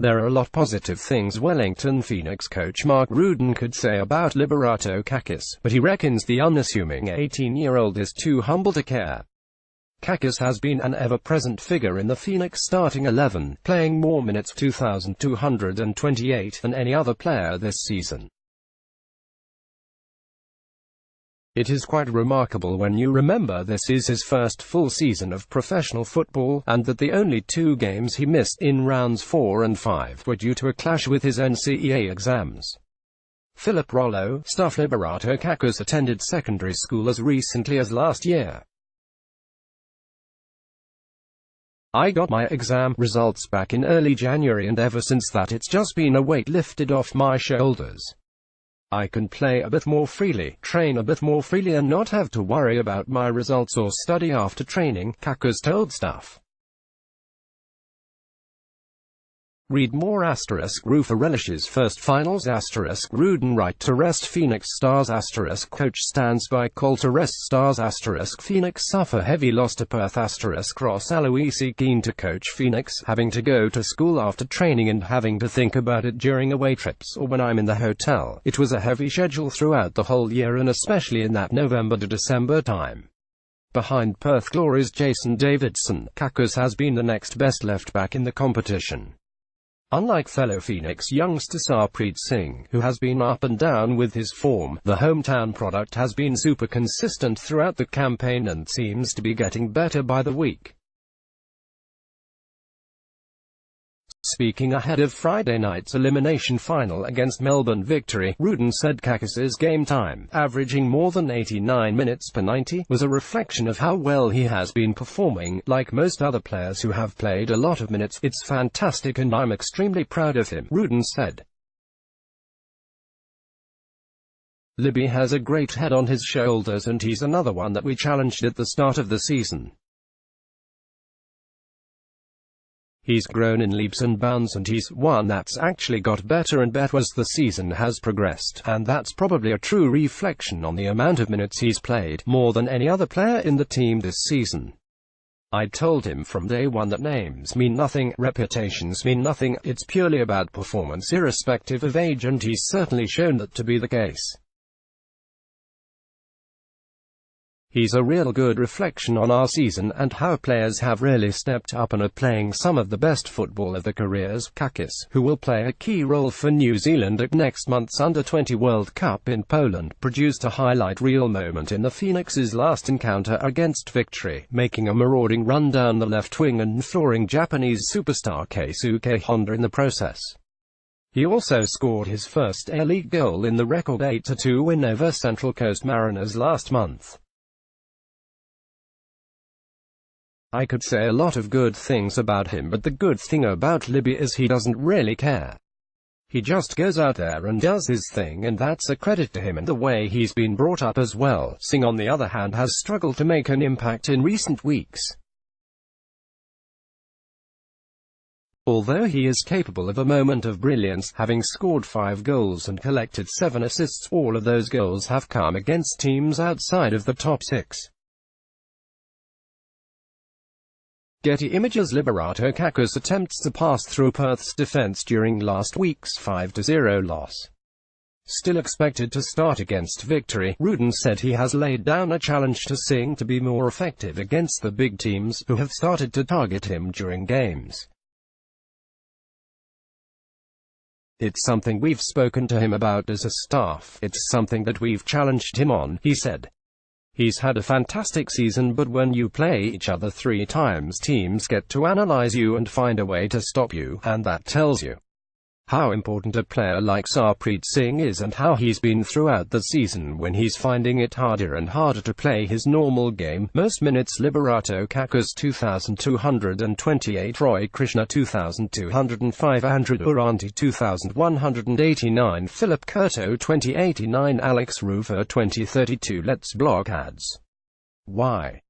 There are a lot positive things Wellington Phoenix coach Mark Rudin could say about Liberato Cacace, but he reckons the unassuming 18-year-old is too humble to care. Cacace has been an ever-present figure in the Phoenix starting 11, playing more minutes 2,228 than any other player this season. It is quite remarkable when you remember this is his first full season of professional football, and that the only 2 games he missed in rounds 4 and 5 were due to a clash with his NCEA exams. Philip Rollo, staff Liberato Cacace attended secondary school as recently as last year. I got my exam results back in early January, and ever since that it's just been a weight lifted off my shoulders. I can play a bit more freely, train a bit more freely, and not have to worry about my results or study after training, Cacace told staff. Read more *. Rufa relishes first finals * Rudin right to rest Phoenix stars * coach stands by call to rest stars * Phoenix suffer heavy loss to Perth * Ross Aloisi keen to coach Phoenix, having to go to school after training and having to think about it during away trips or when I'm in the hotel. It was a heavy schedule throughout the whole year and especially in that November to December time. Behind Perth Glory's Jason Davidson, Cacace has been the next best left back in the competition. Unlike fellow Phoenix youngster Sarpreet Singh, who has been up and down with his form, the hometown product has been super consistent throughout the campaign and seems to be getting better by the week. Speaking ahead of Friday night's elimination final against Melbourne Victory, Rudin said Cacace's game time, averaging more than 89 minutes per 90, was a reflection of how well he has been performing. Like most other players who have played a lot of minutes, it's fantastic and I'm extremely proud of him, Rudin said. Libby has a great head on his shoulders and he's another one that we challenged at the start of the season. He's grown in leaps and bounds and he's one that's actually got better and better as the season has progressed, and that's probably a true reflection on the amount of minutes he's played, more than any other player in the team this season. I told him from day one that names mean nothing, reputations mean nothing, it's purely about performance irrespective of age, and he's certainly shown that to be the case. He's a real good reflection on our season and how players have really stepped up and are playing some of the best football of their careers. Cacace, who will play a key role for New Zealand at next month's Under-20 World Cup in Poland, produced a highlight reel moment in the Phoenix's last encounter against Victory, making a marauding run down the left wing and flooring Japanese superstar Keisuke Honda in the process. He also scored his first A-League goal in the record 8-2 win over Central Coast Mariners last month. I could say a lot of good things about him, but the good thing about Libby is he doesn't really care. He just goes out there and does his thing, and that's a credit to him and the way he's been brought up as well. Singh on the other hand has struggled to make an impact in recent weeks. Although he is capable of a moment of brilliance, having scored 5 goals and collected 7 assists, all of those goals have come against teams outside of the top 6. Getty Images Liberato Cacace attempts to pass through Perth's defence during last week's 5-0 loss. Still expected to start against Victory, Rudin said he has laid down a challenge to Singh to be more effective against the big teams, who have started to target him during games. It's something we've spoken to him about as a staff, it's something that we've challenged him on, he said. He's had a fantastic season, but when you play each other 3 times, teams get to analyze you and find a way to stop you, and that tells you how important a player like Sarpreet Singh is and how he's been throughout the season when he's finding it harder and harder to play his normal game. Most minutes Liberato Cacace 2,228, Roy Krishna 2,205, Andrew Durante 2,189, Philip Curto 2089, Alex Rufer 2032. Let's block ads. Why?